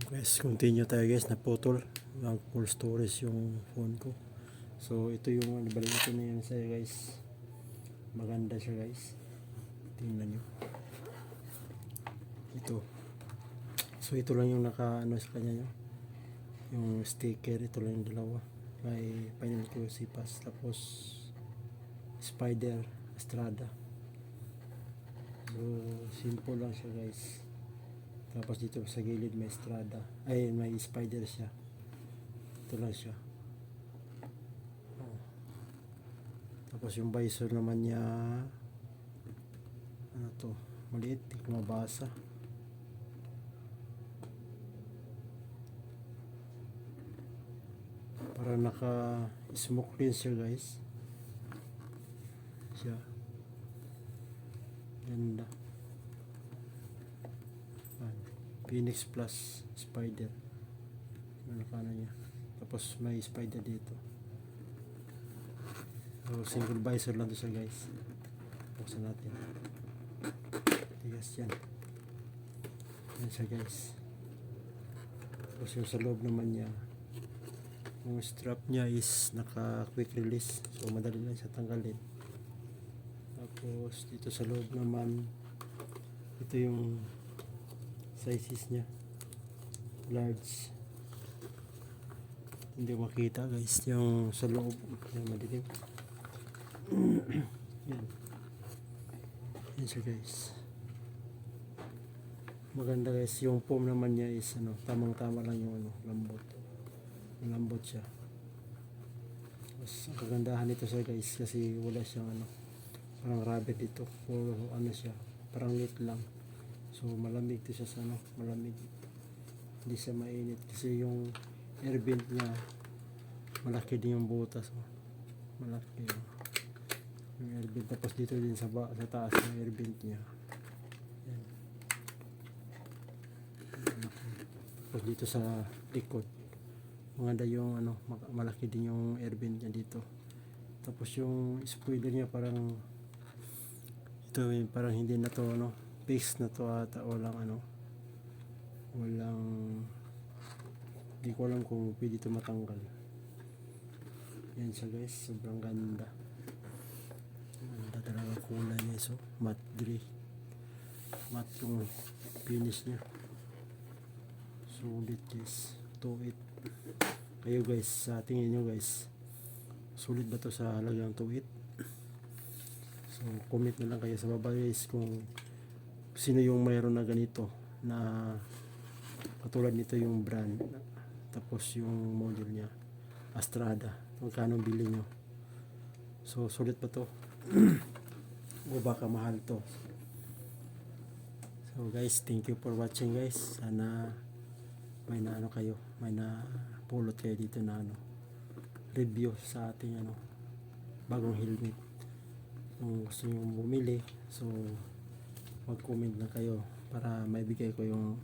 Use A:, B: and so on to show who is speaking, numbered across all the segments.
A: Guys, continue tayo guys, naputol ang full storage yung phone ko. So ito yung balik ko na yan sa'yo guys, maganda siya guys, tingnan nyo ito. So ito lang yung naka sa kanya nyo, yung sticker, ito lang yung dalawa, may Final QC Pass, tapos Spider Estrada. So simple lang siya guys. Tapos dito sa gilid may Estrada, ay may Spider siya, ito lang siya. Tapos yung visor naman niya, ano to, maliit, hindi ko mabasa. Para naka smoke rin siya guys, siya ganda. Phoenix Plus Spider, ano niya. Tapos may Spider dito. So, single visor lang to siya guys. Buksan natin. Tigas yan. Yan siya guys. Tapos yung sa loob naman niya, yung strap niya is naka quick release. So madali lang siya tanggalin. Tapos dito sa loob naman, ito yung sizes niya. Large. Hindi makita guys yung sa loob. Yan, madilim. Yan. Yan siya guys. Maganda guys. Yung foam naman niya is tamang tama lang yung lambot. Lambot siya. Mas kagandahan nito siya guys kasi wala siyang parang rabbit ito. O siya, parang lit lang. So malamig to siya sa malamig. Hindi siya mainit kasi yung air vent niya malaki din yung butas. Malaki yung air vent. Tapos dito din sa taas yung air vent niya. Yan. Tapos dito sa likod maganda yung malaki din yung air vent niya dito. Tapos yung spoiler niya parang ito parang hindi na to fix na to ata, walang hindi ko alam kung pwede ito matanggal. Yan siya guys, sobrang ganda. Ganda talaga kulay niya. So matte gray, matte yung finish niya. Sulit guys, 2.8. Kayo guys, sa tingin nyo guys, sulit ba to sa halagang 2.8? So comment na lang kayo sa baba guys kung sino yung mayroon na ganito, na katulad nito yung brand, tapos yung model niya Estrada, magkano bili nyo. So sulit ba to o baka mahal to. So guys, thank you for watching guys. Sana may kayo, may pulot kayo dito na review sa ating bagong helmet. Kung gusto nyo bumili, so mag-comment lang kayo para maibigay ko yung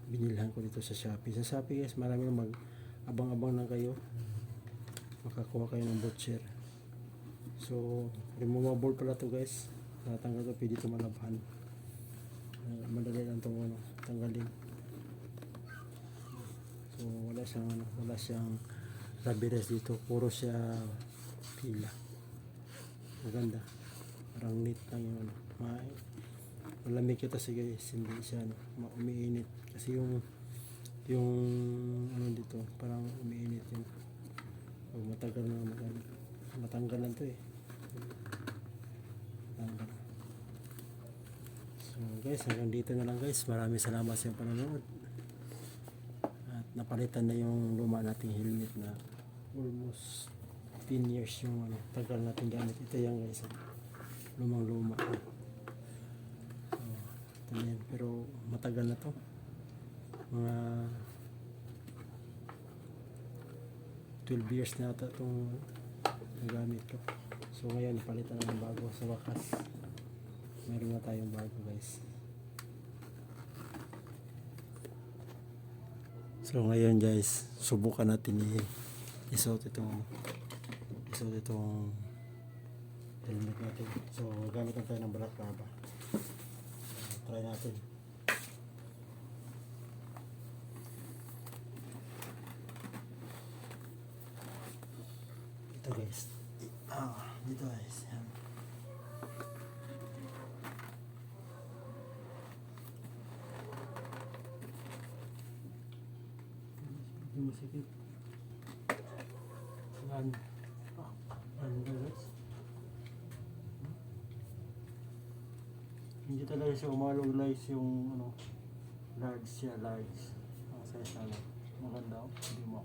A: binilhan ko dito sa Shopee. Sa Shopee guys, marami lang, abang-abang lang kayo, makakuha kayo ng voucher. So removable pala to guys, natanggal to, pwede to malabhan. Madali lang itong tanggalin. So wala siyang rabides dito, puro siya pila. Maganda, parang neat lang yung malamig ito kasi guys, hindi siya umiinit kasi yung dito parang umiinit yung pag matagal na matanggalan to tanggal. So guys, hanggang dito na lang guys, maraming salamat sa panonood. At napalitan na yung luma nating helmet na almost 10 years yung tagal natin gamit. Ito yan guys, lumang luma. So ito na yan, pero matagal na to, mga 12 years na ata itong nagamit ko. So ngayon palitan na ng bago, sa wakas meron na tayong bago guys. So ngayon guys, subukan natin isuot itong helmet natin. So gamit na tayo ng balak laba. try natin. Ito guys. Dito guys. Yan. Hindi masikip. Yan. Yan guys. Hindi talaga siya umalog-lies yung ano, large siya, large. Ang size na lang. Maganda oh. Hindi mo.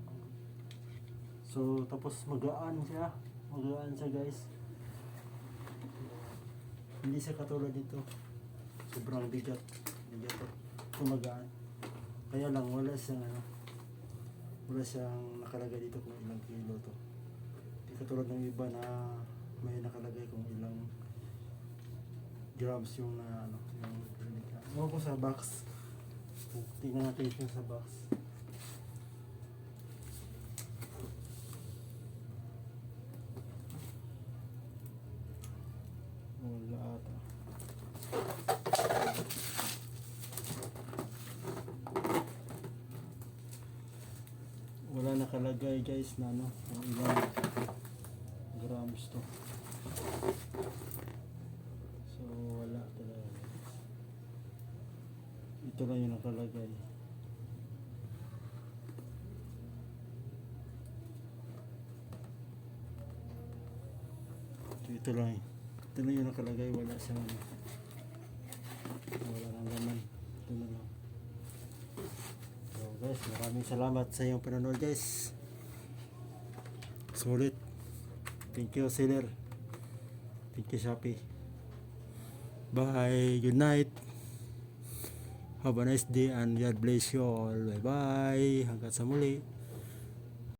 A: So, tapos magaan siya. Magaan siya guys. Hindi siya katulad dito. Sobrang bigat. Bigat to. Magaan. Kaya lang wala siyang ano. Wala siyang nakalagay dito kung ilang kilo to. Hindi katulad ng iba na may nakalagay kung ilang grams yung ano, yung ewan ko sa box. Tingnan natin yung sa box. Wala ata. Wala nakalagay guys na ano, kung ilang grams to. So wala talaga. Ito lang yung nakalagay. Ito lang. Ito lang yung nakalagay. Wala siyang ano. Wala nang laman. Ito na lang. So guys, maraming salamat sa iyong panonood guys. Sulit. Thank you seller. Thank you Shopee. Bye. Good night. Have a nice day and God bless you all. Bye bye. Hanggang sa muli.